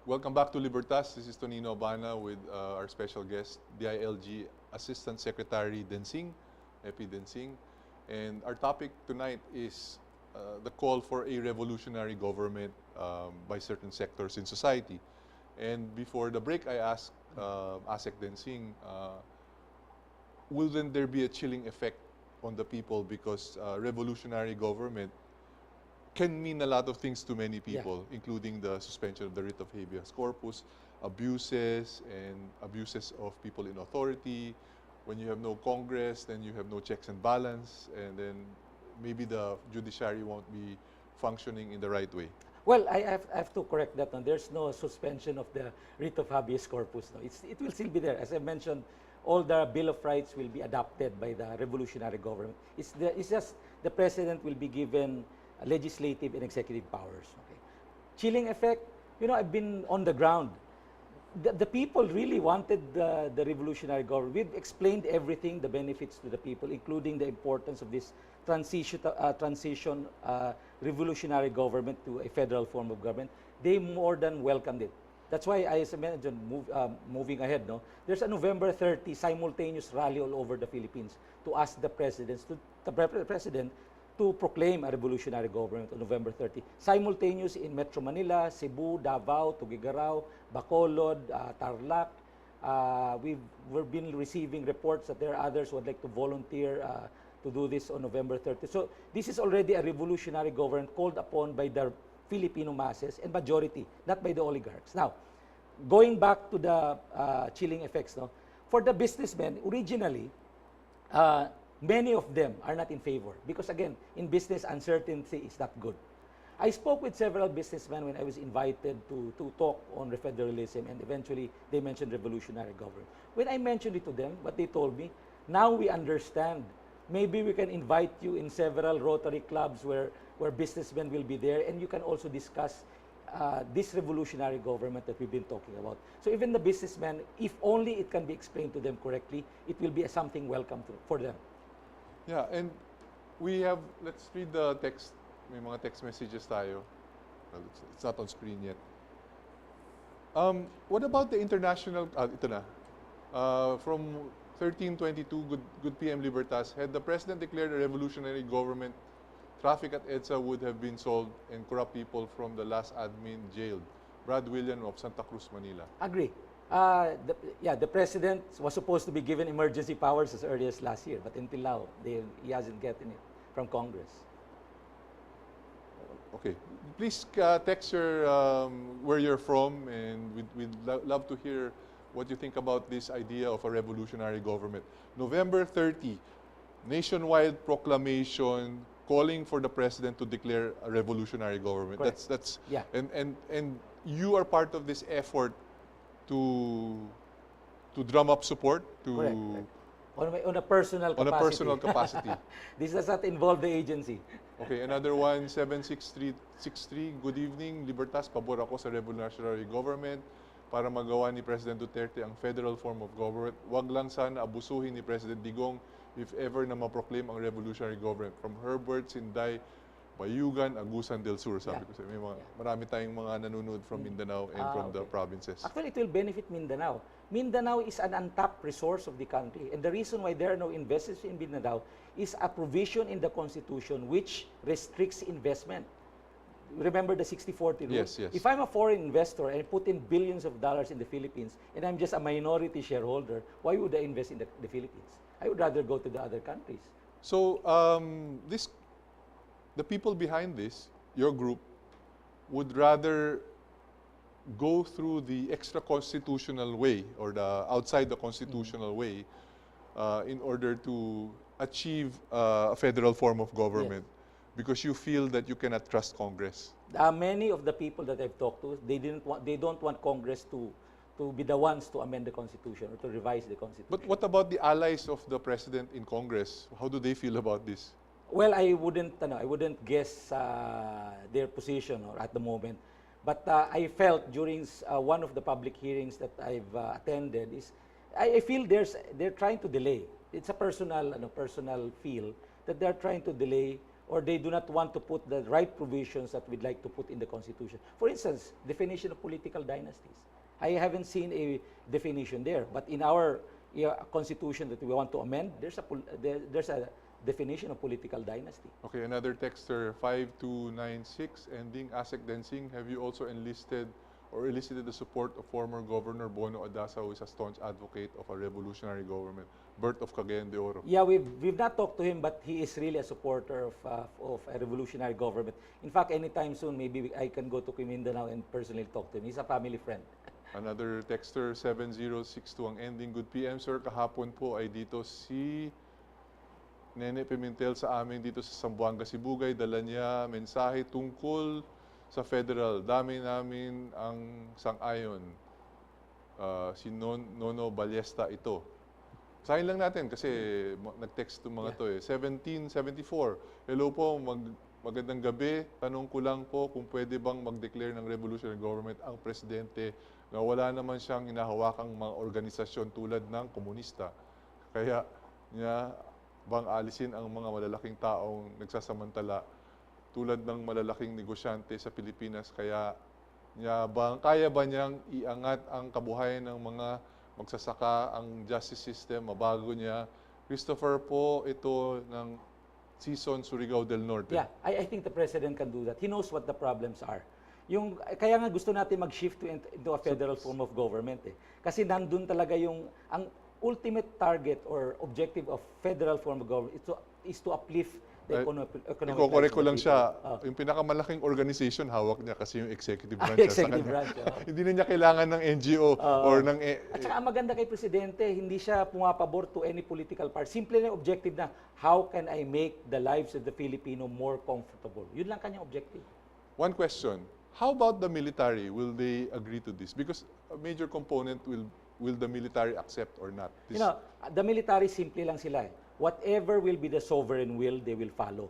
Welcome back to Libertas. This is Tonino Abana with our special guest, DILG Assistant Secretary Densing, Epi Densing. And our topic tonight is the call for a revolutionary government by certain sectors in society. And before the break, I asked ASEC Densing, will then there be a chilling effect on the people because revolutionary government can mean a lot of things to many people, including the suspension of the writ of habeas corpus, abuses of people in authority. When you have no Congress, then you have no checks and balance, and then maybe the judiciary won't be functioning in the right way. Well, I have to correct that one. There's no suspension of the writ of habeas corpus. No. It will still be there. As I mentioned, all the Bill of Rights will be adopted by the revolutionary government. It's just the president will be given legislative and executive powers. Okay. Chilling effect, I've been on the ground. The people really wanted the revolutionary government. We've explained everything, the benefits to the people, including the importance of this transition revolutionary government to a federal form of government. They more than welcomed it. That's why, as I mentioned, moving ahead, there's a November 30 simultaneous rally all over the Philippines to ask the president to proclaim a revolutionary government on November 30. Simultaneous in Metro Manila, Cebu, Davao, Tuguegarao, Bacolod, Tarlac. We've been receiving reports that there are others who would like to volunteer to do this on November 30. So this is already a revolutionary government called upon by the Filipino masses and majority, not by the oligarchs. Now, going back to the chilling effects, for the businessmen, originally, many of them are not in favor because, again, in business, uncertainty is not good. I spoke with several businessmen when I was invited to talk on federalism, and eventually they mentioned revolutionary government. When I mentioned it to them, what they told me, now we understand. Maybe we can invite you in several Rotary clubs where businessmen will be there, and you can also discuss this revolutionary government that we've been talking about. So even the businessmen, if only it can be explained to them correctly, it will be something welcome for them. Yeah, and we have, let's read the text. May mga text messages tayo. Well, it's not on screen yet. What about the international, ito na. From 1322, good PM Libertas, had the president declared a revolutionary government, traffic at EDSA would have been solved and corrupt people from the last admin jailed. Brad William of Santa Cruz, Manila. Agree. The president was supposed to be given emergency powers as early as last year, but until now, he hasn't gotten it from Congress. Okay. Please text where you're from, and we'd love to hear what you think about this idea of a revolutionary government. November 30, nationwide proclamation calling for the president to declare a revolutionary government. Correct. That's yeah. And you are part of this effort to drum up support to Correct. On a personal capacity. On a personal capacity. This does not involve the agency. Okay, another one, 76363. Good evening, Libertas. Pabor ako sa revolutionary government para magawa ni President Duterte ang federal form of government. Wag lang sana abusuhin ni President Digong if ever na ma-proclaim ang revolutionary government. From Herbert, Sinday, Bayugan, Agusan del Sur, sabi ko sa may marami tayong mga nanonood from Mindanao and from the provinces. Actually, it will benefit Mindanao. Mindanao is an untapped resource of the country, and the reason why there are no investors in Mindanao is a provision in the Constitution which restricts investment. Remember the 60-40 rule? Yes, yes. If I'm a foreign investor and I put in billions of dollars in the Philippines and I'm just a minority shareholder, why would I invest in the Philippines? I would rather go to the other countries. So, the people behind this, your group, would rather go through the extra-constitutional way or the outside the constitutional way in order to achieve a federal form of government because you feel that you cannot trust Congress. Many of the people that I've talked to, they don't want Congress to be the ones to amend the Constitution or to revise the Constitution. But what about the allies of the President in Congress? How do they feel about this? Well, I wouldn't guess their position at the moment. But I felt during one of the public hearings that I've attended is, I feel they're trying to delay. It's a personal feel that they're trying to delay or they do not want to put the right provisions that we'd like to put in the Constitution. For instance, definition of political dynasties. I haven't seen a definition there, but in our Constitution that we want to amend, there's a definition of political dynasty. Okay, another texter, 5296, ending ASEC Densing. Have you also enlisted or elicited the support of former Governor Bono Adasa, who is a staunch advocate of a revolutionary government, birth of Cagayan de Oro? Yeah, we've not talked to him, but he is really a supporter of a revolutionary government. In fact, anytime soon, maybe I can go to Mindanao and personally talk to him. He's a family friend. Another texter, 7062, ang ending. Good PM, sir. Kahapon po ay dito si Nene Pimentel sa amin dito sa Zamboanga, Sibugay. Dala niya mensahe tungkol sa federal. Dami namin ang sang-ayon. Si Nono Ballesta ito. Sahin lang natin kasi nag-text itong mga to eh. 1774. Hello po, magandang gabi. Tanong ko lang po kung pwede bang mag-declare ng revolutionary government ang presidente na wala naman siyang hinahawakang mga organisasyon tulad ng komunista. Kaya niya bang alisin ang mga malalaking taong nagsasamantala tulad ng malalaking negosyante sa Pilipinas? Kaya kaya ba niyang iangat ang kabuhayan ng mga magsasaka, ang justice system, mabago niya? Christopher po, ito ng Season, Surigao del Norte. Yeah, I think the President can do that. He knows what the problems are. Kaya nga gusto natin mag-shift into a federal form of government. Kasi nandun talaga ang ultimate target or objective of federal form of government is to uplift the economic Iko-correct ko lang life of the siya. people. Yung pinakamalaking organization, hawak niya kasi yung executive branch. Executive branch. Hindi na niya kailangan ng NGO or ng... At saka ang maganda kay Presidente, hindi siya pumapabor to any political party. Simple na yung objective na, how can I make the lives of the Filipino more comfortable? Yun lang kanyang objective. One question. How about the military? Will they agree to this? Because a major component will the military accept or not? You know, the military, simple lang sila eh. Whatever will be the sovereign will, they will follow.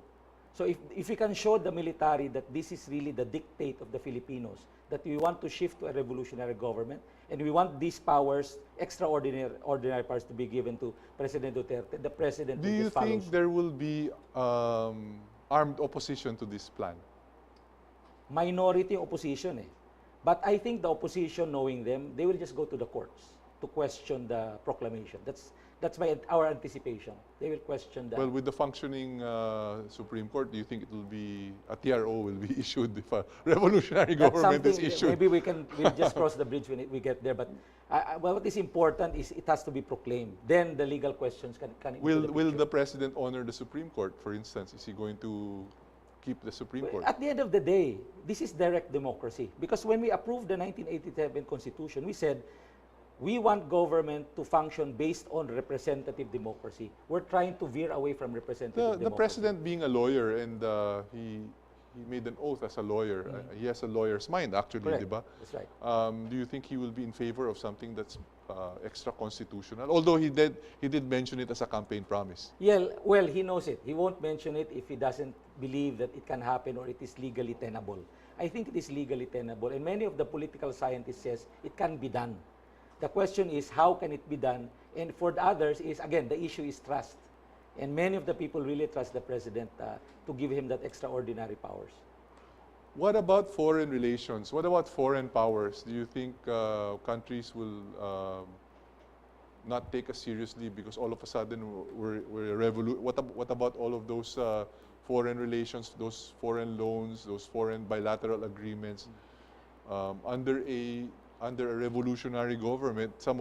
So if we can show the military that this is really the dictate of the Filipinos, that we want to shift to a revolutionary government, and we want these powers, ordinary powers to be given to President Duterte, the President Do will you just follow. think there will be armed opposition to this plan? Minority opposition eh. But I think the opposition, knowing them, they will just go to the courts to question the proclamation. That's our anticipation. They will question that. Well, with the functioning Supreme Court, do you think it will be a TRO will be issued if a revolutionary That's government is something, issued? maybe we'll just cross the bridge when we get there. But well, what is important is it has to be proclaimed. Then the legal questions can Will the president honor the Supreme Court, for instance? Is he going to keep the Supreme Court? At the end of the day, this is direct democracy. Because when we approved the 1987 Constitution, we said, we want government to function based on representative democracy. We're trying to veer away from representative democracy. The president being a lawyer and he made an oath as a lawyer. He has a lawyer's mind, actually, Correct. di ba? That's right. Do you think he will be in favor of something that's extra constitutional? Although he did mention it as a campaign promise. Yeah, well, he knows it. He won't mention it if he doesn't believe that it can happen or it is legally tenable. I think it is legally tenable, and many of the political scientists says it can be done. The question is, how can it be done? And for the others is, again, the issue is trust. And many of the people really trust the president to give him that extraordinary powers. What about foreign relations? What about foreign powers? Do you think countries will not take us seriously because all of a sudden what about all of those foreign relations, those foreign loans, those foreign bilateral agreements under a revolutionary government? Some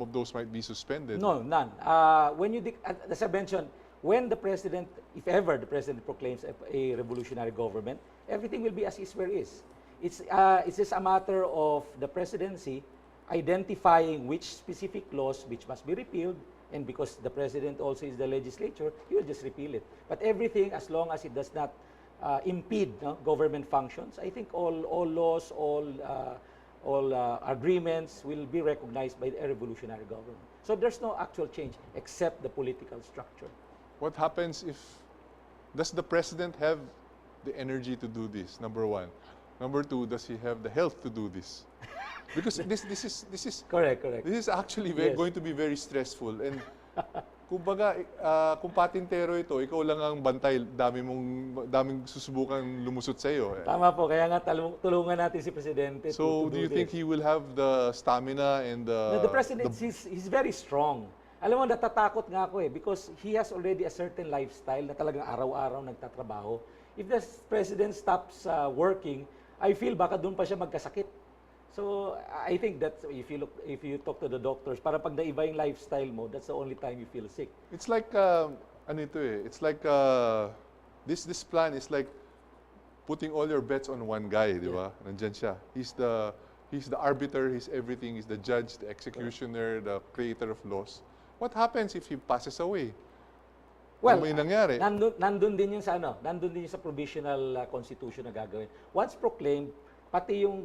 of those might be suspended. No, none. As I mentioned, when the president, if ever the president proclaims a revolutionary government, everything will be as is where is. It's just a matter of the presidency identifying which specific laws which must be repealed, and because the president also is the legislature, he will just repeal it. But everything, as long as it does not impede government functions, I think all laws, all agreements will be recognized by a revolutionary government. So there's no actual change except the political structure. What happens does the president have the energy to do this? Number one. Number two, does he have the health to do this? Because this is Correct. This is actually Yes. going to be very stressful, and Kumbaga, kung patintero ito, ikaw lang ang bantay, daming susubukan lumusot sa iyo. Tama po, kaya nga tulungan natin si Presidente So, to do do you think this. he will have the stamina and The President, he's very strong. Alam mo, natatakot nga ako because he has already a certain lifestyle na talagang araw-araw nagtatrabaho. If the President stops working, I feel baka doon pa siya magkasakit. So, I think that if you talk to the doctors, para pag naiba yung lifestyle mo, that's the only time you feel sick. It's like, ano ito eh, it's like, this plan is like putting all your bets on one guy, di ba? Nandyan siya. He's the arbiter, he's everything, he's the judge, the executioner, the creator of laws. What happens if he passes away? Well, ano may nangyari? Nandun din yung sa nandun din yung sa provisional constitution na gagawin. Once proclaimed, pati yung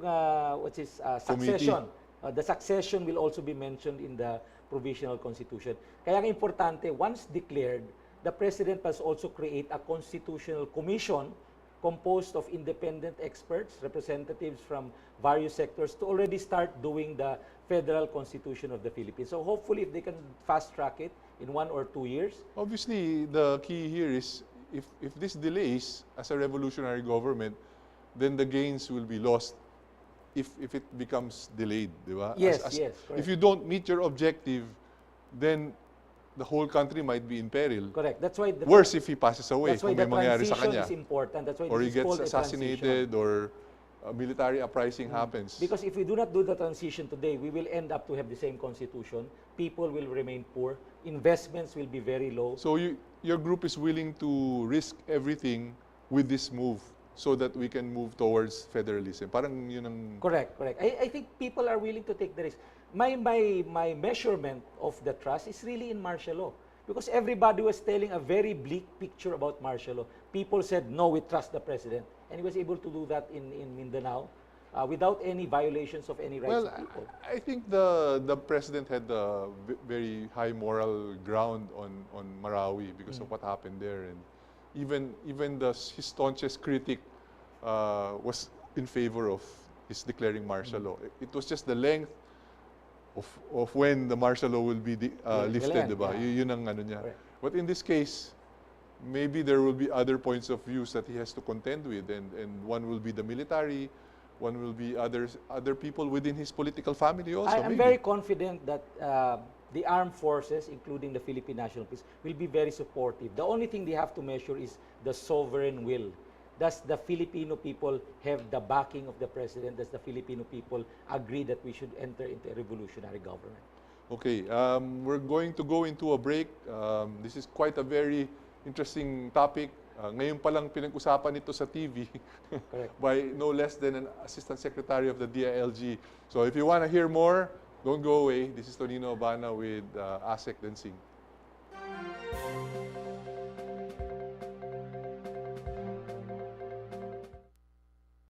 succession, the succession will also be mentioned in the provisional constitution. Kaya nga importante, once declared, the president must also create a constitutional commission composed of independent experts, representatives from various sectors to already start doing the federal constitution of the Philippines. So hopefully if they can fast track it in 1 or 2 years. Obviously, the key here is if this delays as a revolutionary government, then the gains will be lost if it becomes delayed, di ba? Yes, yes, correct. If you don't meet your objective, then the whole country might be in peril. Correct. That's why Worse if he passes away, that's why kung may the mangyari sa transition kanya. is important. That's why Or he this is gets called a assassinated, transition. or a military uprising happens. Because if we do not do the transition today, we will end up to have the same constitution. People will remain poor. Investments will be very low. So your group is willing to risk everything with this move so that we can move towards federalism. Parang yun ang... Correct. I think people are willing to take the risk. My measurement of the trust is really in martial law. Because everybody was telling a very bleak picture about martial law. People said, no, we trust the president. And he was able to do that in Mindanao without any violations of any rights of people. I think the president had a very high moral ground on Marawi because of what happened there. And even his staunchest critic was in favor of his declaring martial law. It was just the length of when the martial law will be lifted, diba? Yun ang ano niya. Correct. But in this case, maybe there will be other points of views that he has to contend with, and one will be the military, one will be other people within his political family also. I'm very confident that the armed forces, including the Philippine National Police, will be very supportive. The only thing they have to measure is the sovereign will. Does the Filipino people have the backing of the president? Does the Filipino people agree that we should enter into a revolutionary government? Okay, we're going to go into a break. This is quite a very interesting topic. Ngayon pa lang pinag-usapan ito sa TV by no less than an Assistant Secretary of the DILG. So if you want to hear more, don't go away. This is Tonino Abana with ASEC Densing.